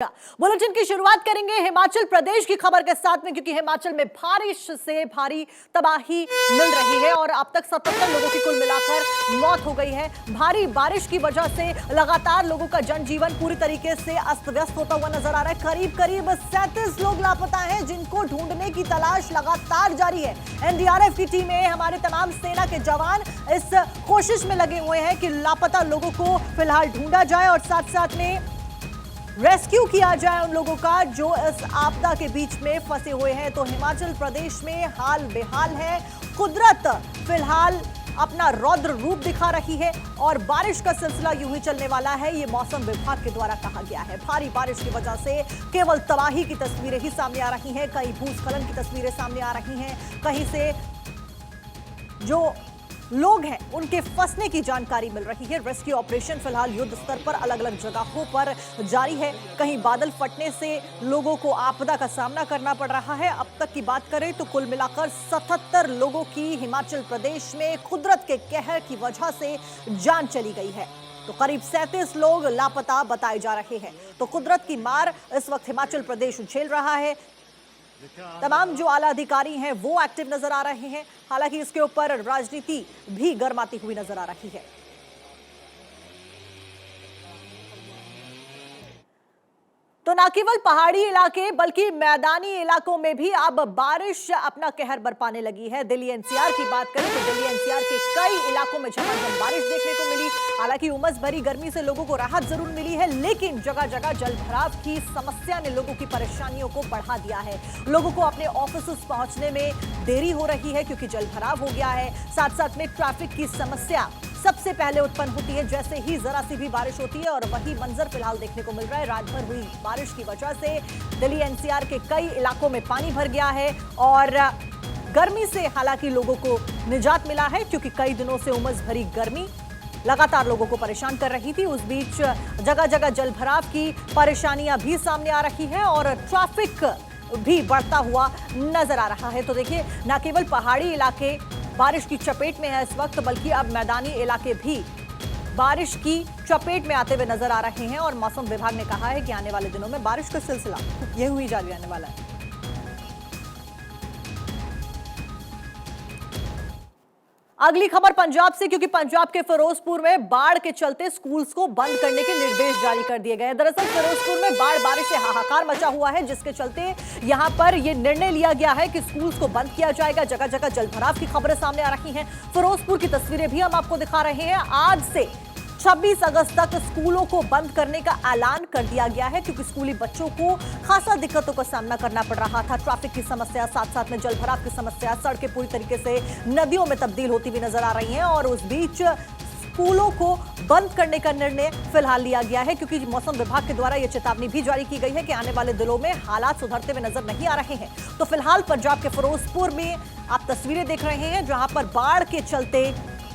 Bulletin की शुरुआत करेंगे हिमाचल प्रदेश की खबर के साथ में, क्योंकि हिमाचल में बारिश से भारी तबाही मिल रही है और अब तक 77 लोगों की कुल मिलाकर मौत हो गई है। भारी बारिश की वजह से लगातार लोगों का जनजीवन पूरी तरीके से अस्त व्यस्त होता हुआ नजर आ रहा है। करीब 37 लोग लापता हैं, जिनको ढूंढने की तलाश लगातार जारी है। एनडीआरएफ की टीमें, हमारे तमाम सेना के जवान इस कोशिश में लगे हुए हैं कि लापता लोगों को फिलहाल ढूंढा जाए और साथ साथ में रेस्क्यू किया जाए उन लोगों का जो इस आपदा के बीच में फंसे हुए हैं। तो हिमाचल प्रदेश में हाल बेहाल है। कुदरत फिलहाल अपना रौद्र रूप दिखा रही है और बारिश का सिलसिला यूं ही चलने वाला है, ये मौसम विभाग के द्वारा कहा गया है। भारी बारिश की वजह से केवल तबाही की तस्वीरें ही सामने आ रही हैं, कहीं भूस्खलन की तस्वीरें सामने आ रही हैं, कहीं से जो लोग हैं उनके फंसने की जानकारी मिल रही है। रेस्क्यू ऑपरेशन फिलहाल युद्ध स्तर पर अलग अलग जगहों पर जारी है। कहीं बादल फटने से लोगों को आपदा का सामना करना पड़ रहा है। अब तक की बात करें तो कुल मिलाकर 77 लोगों की हिमाचल प्रदेश में कुदरत के कहर की वजह से जान चली गई है। तो करीब 37 लोग लापता बताए जा रहे हैं। तो कुदरत की मार इस वक्त हिमाचल प्रदेश झेल रहा है। तमाम जो आला अधिकारी हैं वो एक्टिव नजर आ रहे हैं। हालांकि इसके ऊपर राजनीति भी गर्माती हुई नजर आ रही है। तो न केवल पहाड़ी इलाके बल्कि मैदानी इलाकों में भी अब बारिश अपना कहर बरपाने लगी है। दिल्ली एनसीआर की बात करें तो दिल्ली एनसीआर के कई इलाकों में झमाझम बारिश देखने को मिली। हालांकि उमस भरी गर्मी से लोगों को राहत जरूर मिली है, लेकिन जगह जगह जलभराव की समस्या ने लोगों की परेशानियों को बढ़ा दिया है। लोगों को अपने ऑफिस पहुंचने में देरी हो रही है क्योंकि जलभराव हो गया है। साथ साथ में ट्रैफिक की समस्या सबसे पहले उत्पन्न होती है जैसे ही जरा सी भी बारिश होती है, और वही मंजर फिलहाल देखने को मिल रहा है। रात भर हुई बारिश की वजह से दिल्ली एनसीआर के कई इलाकों में पानी भर गया है और गर्मी से हालांकि लोगों को निजात मिला है, क्योंकि कई दिनों से उमस भरी गर्मी लगातार लोगों को परेशान कर रही थी। उस बीच जगह जगह जलभराव की परेशानियां भी सामने आ रही हैं और ट्रैफिक भी बढ़ता हुआ नजर आ रहा है। तो देखिए, न केवल पहाड़ी इलाके बारिश की चपेट में है इस वक्त, बल्कि अब मैदानी इलाके भी बारिश की चपेट में आते हुए नजर आ रहे हैं। और मौसम विभाग ने कहा है कि आने वाले दिनों में बारिश का सिलसिला ये हुई जारी रहने वाला है। अगली खबर पंजाब से, क्योंकि पंजाब के फिरोजपुर में बाढ़ के चलते स्कूल्स को बंद करने के निर्देश जारी कर दिए गए। दरअसल फिरोजपुर में बारिश से हाहाकार मचा हुआ है, जिसके चलते यहां पर यह निर्णय लिया गया है कि स्कूल्स को बंद किया जाएगा। जगह जगह जलभराव की खबरें सामने आ रही हैं। फिरोजपुर की तस्वीरें भी हम आपको दिखा रहे हैं। आज से 26 अगस्त तक स्कूलों को बंद करने का ऐलान कर दिया गया है, क्योंकि स्कूली बच्चों को खासा दिक्कतों का सामना करना पड़ रहा था। ट्रैफिक की समस्या, साथ साथ में जलभराव की समस्या, सड़कें पूरी तरीके से नदियों में तब्दील होती हुई नजर आ रही हैं। और उस बीच स्कूलों को बंद करने का निर्णय फिलहाल लिया गया है, क्योंकि मौसम विभाग के द्वारा यह चेतावनी भी जारी की गई है कि आने वाले दिनों में हालात सुधरते हुए नजर नहीं आ रहे हैं। तो फिलहाल पंजाब के फिरोजपुर में आप तस्वीरें देख रहे हैं, जहां पर बाढ़ के चलते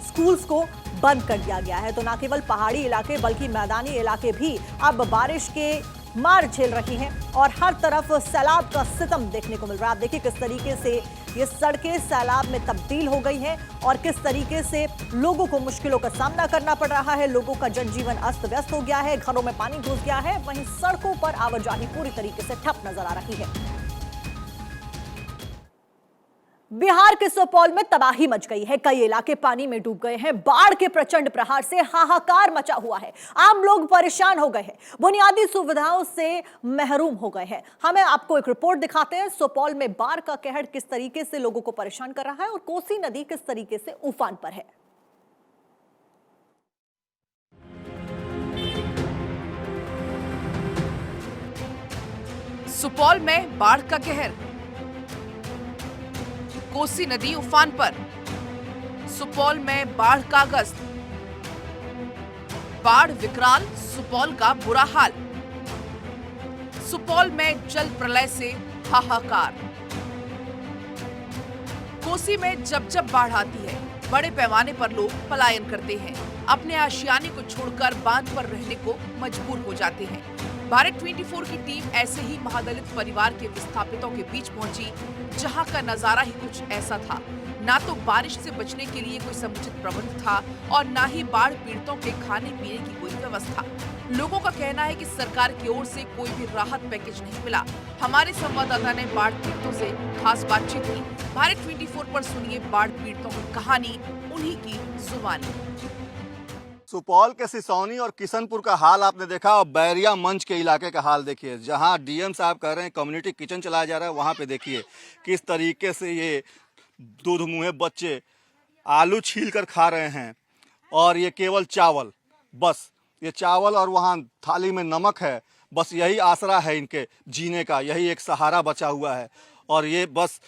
स्कूल्स को बंद कर दिया गया है। तो न केवल पहाड़ी इलाके बल्कि मैदानी इलाके भी अब बारिश के मार झेल रही हैं और हर तरफ सैलाब का सितम देखने को मिल रहा है। आप देखिए किस तरीके से ये सड़कें सैलाब में तब्दील हो गई हैं और किस तरीके से लोगों को मुश्किलों का सामना करना पड़ रहा है। लोगों का जनजीवन अस्त व्यस्त हो गया है, घरों में पानी घुस गया है, वहीं सड़कों पर आवाजाही पूरी तरीके से ठप नजर आ रही है। बिहार के सुपौल में तबाही मच गई है। कई इलाके पानी में डूब गए हैं। बाढ़ के प्रचंड प्रहार से हाहाकार मचा हुआ है। आम लोग परेशान हो गए हैं, बुनियादी सुविधाओं से महरूम हो गए हैं। हमें आपको एक रिपोर्ट दिखाते हैं। सुपौल में बाढ़ का कहर किस तरीके से लोगों को परेशान कर रहा है और कोसी नदी किस तरीके से उफान पर है। सुपौल में बाढ़ का कहर, कोसी नदी उफान पर। सुपौल में बाढ़ का अगस्त, बाढ़ विकराल, सुपौल का बुरा हाल। सुपौल में जल प्रलय से हाहाकार। कोसी में जब जब बाढ़ आती है, बड़े पैमाने पर लोग पलायन करते हैं, अपने आशियाने को छोड़कर बांध पर रहने को मजबूर हो जाते हैं। भारत 24 की टीम ऐसे ही महादलित परिवार के विस्थापितों के बीच पहुंची, जहां का नजारा ही कुछ ऐसा था। ना तो बारिश से बचने के लिए कोई समुचित प्रबंध था और ना ही बाढ़ पीड़ितों के खाने पीने की कोई व्यवस्था। लोगों का कहना है कि सरकार की ओर से कोई भी राहत पैकेज नहीं मिला। हमारे संवाददाता ने बाढ़ पीड़ितों से खास बातचीत की। भारत 24 पर सुनिए बाढ़ पीड़ितों की कहानी, उन्हीं की जुबानी। सुपौल के सिसौनी और किशनपुर का हाल आपने देखा, और बैरिया मंच के इलाके का हाल देखिए, जहां डीएम साहब कह रहे हैं कम्युनिटी किचन चलाया जा रहा है। वहां पे देखिए किस तरीके से ये दूध मुँहे बच्चे आलू छील कर खा रहे हैं, और ये केवल चावल, बस ये चावल और वहाँ थाली में नमक है, बस यही आसरा है इनके जीने का, यही एक सहारा बचा हुआ है। और ये बस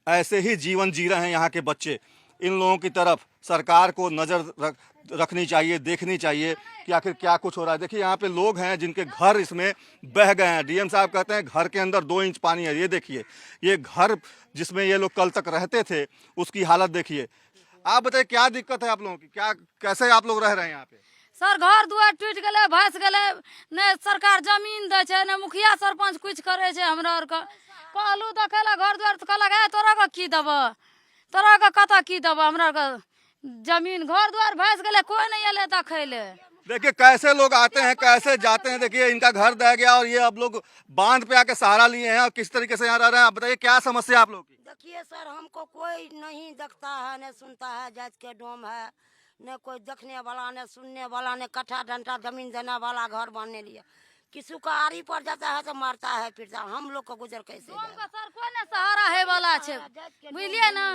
ऐसे ही जीवन जी रहे हैं यहाँ के बच्चे। इन लोगों की तरफ सरकार को नज़र रखनी चाहिए, देखनी चाहिए कि आखिर क्या कुछ हो रहा है। देखिए यहाँ पे लोग हैं जिनके घर इसमें बह गए हैं। डीएम साहब कहते हैं घर के अंदर 2 इंच पानी है। ये देखिए, ये घर जिसमें ये लोग कल तक रहते थे उसकी हालत देखिए। आप बताइए क्या दिक्कत है आप लोगों की, क्या कैसे आप लोग रह रहे हैं यहाँ पे? सर घर दुआर टूट गए, भस गए, न सरकार जमीन दे छे, न मुखिया सरपंच कुछ करे छे। हमरा और कहलू तो कहला घर दुआर तो कहलक है तोरा का की देब, तोरा का कता की देब, हमरा का जमीन घर दुआर भस गए, कोई नहीं अले देखे ले। देखिए कैसे लोग आते हैं, कैसे जाते हैं। देखिए इनका घर दह गया और ये अब लोग बांध पे आके सहारा लिए हैं और किस तरीके से यहाँ रह रहे हैं। आप बताइए क्या समस्या आप लोग की? देखिए सर, हमको कोई नहीं देखता है, न सुनता है। जात के डोम है, न कोई देखने वाला, न सुनने वाला, न कट्ठा डंटा जमीन देने वाला घर बनने लिए। किसी का आरी पड़ जाता है तो मारता है फिरता। हम लोग को गुजर कैसे जाएगा? सर कोई न सहारा है वाला छे, बुझलिए ना,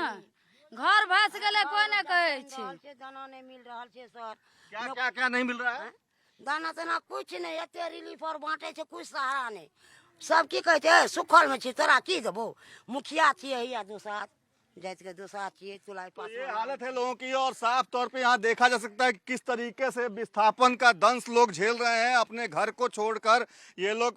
घर भस गए, कोई न कहे छे। दाना नहीं मिल रहा है सर। क्या नहीं मिल रहा है? दाना तना कुछ नहीं, एते रिलीफ और बांटे छे, कुछ सहारा नहीं। सब की कहते हैं सुखल में छी, तोरा की देबो? मुखिया थी या दूसरा जात के दूसरा थी तुलाई पास। ये हालत है लोगों की, और साफ तौर पे यहाँ देखा जा सकता है कि किस तरीके से विस्थापन का दंश लोग झेल रहे हैं। अपने घर को छोड़कर ये लोग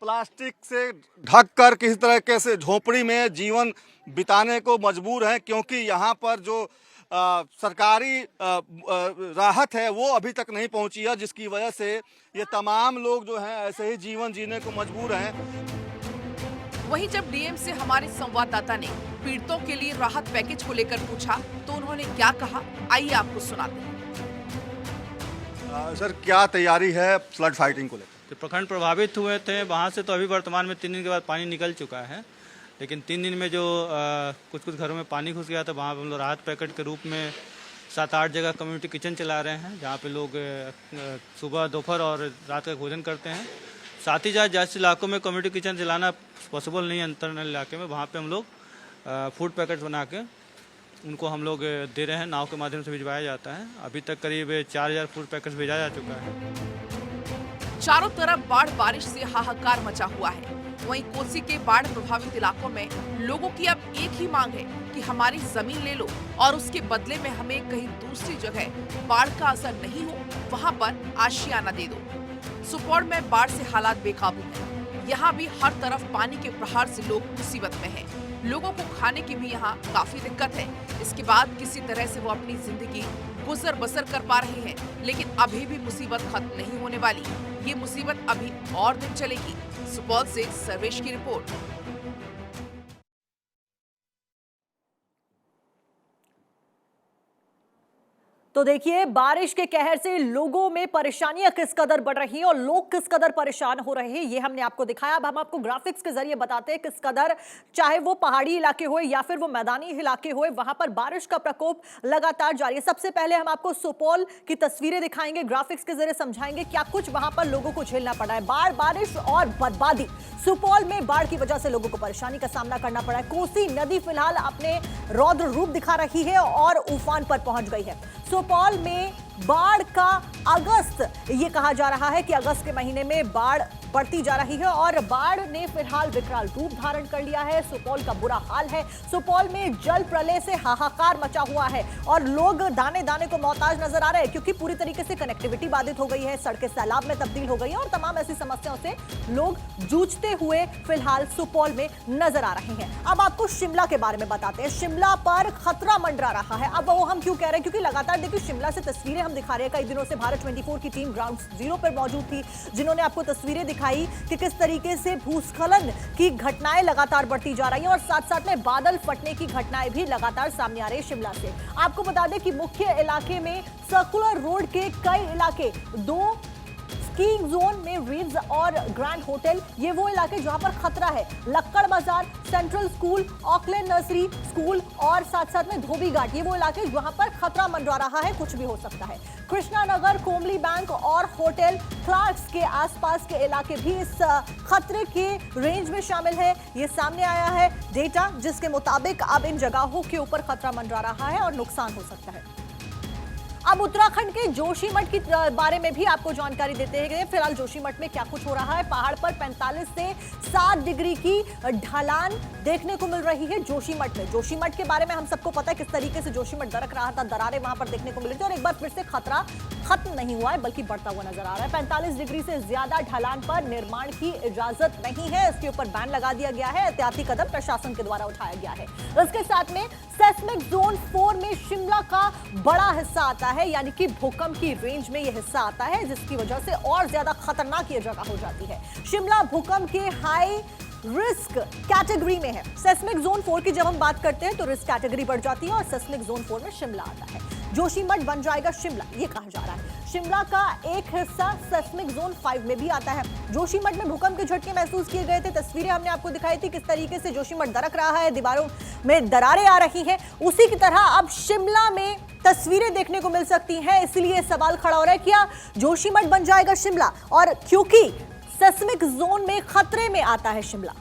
प्लास्टिक से ढककर किसी तरीके से झोपड़ी में जीवन बिताने को मजबूर हैं, क्योंकि यहाँ पर जो सरकारी राहत है वो अभी तक नहीं पहुंची है, जिसकी वजह से ये तमाम लोग जो हैं ऐसे ही जीवन जीने को मजबूर हैं। वहीं जब डीएम से हमारे संवाददाता ने पीड़ितों के लिए राहत पैकेज को लेकर पूछा तो उन्होंने क्या कहा, आइए आपको सुनाते हैं। सर क्या तैयारी है फ्लड फाइटिंग को लेकर? तो प्रखंड प्रभावित हुए थे, वहाँ से तो अभी वर्तमान में 3 दिन के बाद पानी निकल चुका है, लेकिन 3 दिन में जो कुछ घरों में पानी घुस गया था, वहाँ पर हम लोग राहत पैकेट के रूप में 7-8 जगह कम्युनिटी किचन चला रहे हैं, जहाँ पे लोग सुबह, दोपहर और रात का भोजन करते हैं। साथ ही जैसे इलाकों में कम्युनिटी किचन चलाना पॉसिबल नहीं है, अंतरनल इलाके में, वहाँ पे हम लोग फूड पैकेट बना के उनको हम लोग दे रहे हैं। नाव के माध्यम से भिजवाया जाता है। अभी तक करीब 4000 फूड पैकेट भेजा जा चुका है। चारों तरफ बाढ़ बारिश से हाहाकार मचा हुआ है। वहीं कोसी के बाढ़ प्रभावित इलाकों में लोगों की अब एक ही मांग है कि हमारी जमीन ले लो और उसके बदले में हमें कहीं दूसरी जगह बाढ़ का असर नहीं हो वहां पर आशियाना दे दो। सुपौल में बाढ़ से हालात बेकाबू हैं। यहाँ भी हर तरफ पानी के प्रहार से लोग मुसीबत में हैं। लोगों को खाने की भी यहाँ काफी दिक्कत है। इसके बाद किसी तरह से वो अपनी जिंदगी गुजर बसर कर पा रहे हैं, लेकिन अभी भी मुसीबत खत्म नहीं होने वाली। ये मुसीबत अभी और दिन चलेगी। सुपौल से सर्वेश की रिपोर्ट। तो देखिए बारिश के कहर से लोगों में परेशानियां किस कदर बढ़ रही हैं और लोग किस कदर परेशान हो रहे हैं, ये हमने आपको दिखाया। अब हम आपको ग्राफिक्स के जरिए बताते हैं किस कदर, चाहे वो पहाड़ी इलाके हो या फिर वो मैदानी इलाके हो, वहां पर बारिश का प्रकोप लगातार जारी है। सबसे पहले हम आपको सुपौल की तस्वीरें दिखाएंगे, ग्राफिक्स के जरिए समझाएंगे क्या कुछ वहां पर लोगों को झेलना पड़ा है। बाढ़, बारिश और बर्बादी। सुपौल में बाढ़ की वजह से लोगों को परेशानी का सामना करना पड़ा है। कोसी नदी फिलहाल अपने रौद्र रूप दिखा रही है और उफान पर पहुंच गई है। सुपौल में बाढ़ का अगस्त, ये कहा जा रहा है कि अगस्त के महीने में बाढ़ बढ़ती जा रही है और बाढ़ ने फिलहाल विकराल रूप धारण कर लिया है। सुपौल का बुरा हाल है। सुपौल में जल प्रलय से हाहाकार मचा हुआ है और लोग दाने दाने को मोहताज नजर आ रहे हैं, क्योंकि पूरी तरीके से कनेक्टिविटी बाधित हो गई है, सड़कें सैलाब में तब्दील हो गई है और तमाम ऐसी समस्याओं से लोग जूझते हुए फिलहाल सुपौल में नजर आ रहे हैं। अब आपको शिमला के बारे में बताते हैं। शिमला पर खतरा मंडरा रहा है। अब वो हम क्यों कह रहे हैं, क्योंकि लगातार देखिए शिमला से तस्वीरें हम दिखा रहे हैं। कई दिनों से भारत 24 की टीम ग्राउंड जीरो पर मौजूद थी, जिन्होंने आपको तस्वीरें दिखाई कि किस तरीके से भूस्खलन की घटनाएं लगातार बढ़ती जा रही हैं और साथ साथ में बादल फटने की घटनाएं भी लगातार सामने आ रही है शिमला से। आपको बता दें कि मुख्य इलाके में सर्कुलर रोड के कई इलाके 2 स्कीइंग जोन में रिड्स और ग्रैंड होटल, ये वो इलाके जहां पर खतरा है। लक्कड़ बाजार, central school, Auckland nursery school और साथ साथ में धोबी घाट, ये वो इलाके जहां पर खतरा मंडरा रहा है, कुछ भी हो सकता है। कृष्णा नगर, कोमली बैंक और होटल क्लार्क्स के आसपास के इलाके भी इस खतरे के रेंज में शामिल है। ये सामने आया है डेटा जिसके मुताबिक अब इन जगहों के ऊपर खतरा मंडरा रहा है और नुकसान हो सकता है। अब उत्तराखंड के जोशीमठ के बारे में भी आपको जानकारी देते हैं। फिलहाल जोशीमठ में क्या कुछ हो रहा है। पहाड़ पर 45 से 7 डिग्री की ढलान देखने को मिल रही है जोशीमठ में। जोशीमठ के बारे में हम सबको पता है किस तरीके से जोशीमठ दरक रहा था, दरारें वहां पर देखने को मिली थी और एक बार फिर से खतरा खत्म नहीं हुआ है बल्कि बढ़ता हुआ नजर आ रहा है। 45 डिग्री से ज्यादा ढलान पर निर्माण की इजाजत नहीं है, इसके ऊपर बैन लगा दिया गया है। एहतियाती कदम प्रशासन के द्वारा उठाया गया है। इसके साथ में सेस्मिक जोन 4 में शिमला का बड़ा हिस्सा आता है, यानी कि भूकंप की रेंज में यह हिस्सा आता है, जिसकी वजह से और ज्यादा खतरनाक यह जगह हो जाती है। शिमला भूकंप के हाई रिस्क कैटेगरी में है। सेस्मिक जोन 4 की जब हम बात करते हैं तो रिस्क कैटेगरी बढ़ जाती है और सेस्मिक जोन 4 में शिमला आता है। जोशीमठ बन जाएगा शिमला, ये कहा जा रहा है। शिमला का एक हिस्सा सेस्मिक जोन 5 में भी आता है। जोशीमठ में भूकंप के झटके महसूस किए गए थे। तस्वीरें हमने आपको दिखाई थी किस तरीके से जोशीमठ दरक रहा है, दीवारों में दरारें आ रही हैं। उसी की तरह अब शिमला में तस्वीरें देखने को मिल सकती हैं। इसलिए सवाल खड़ा हो रहा है क्या जोशीमठ बन जाएगा शिमला, और क्योंकि सेस्मिक जोन में खतरे में आता है शिमला।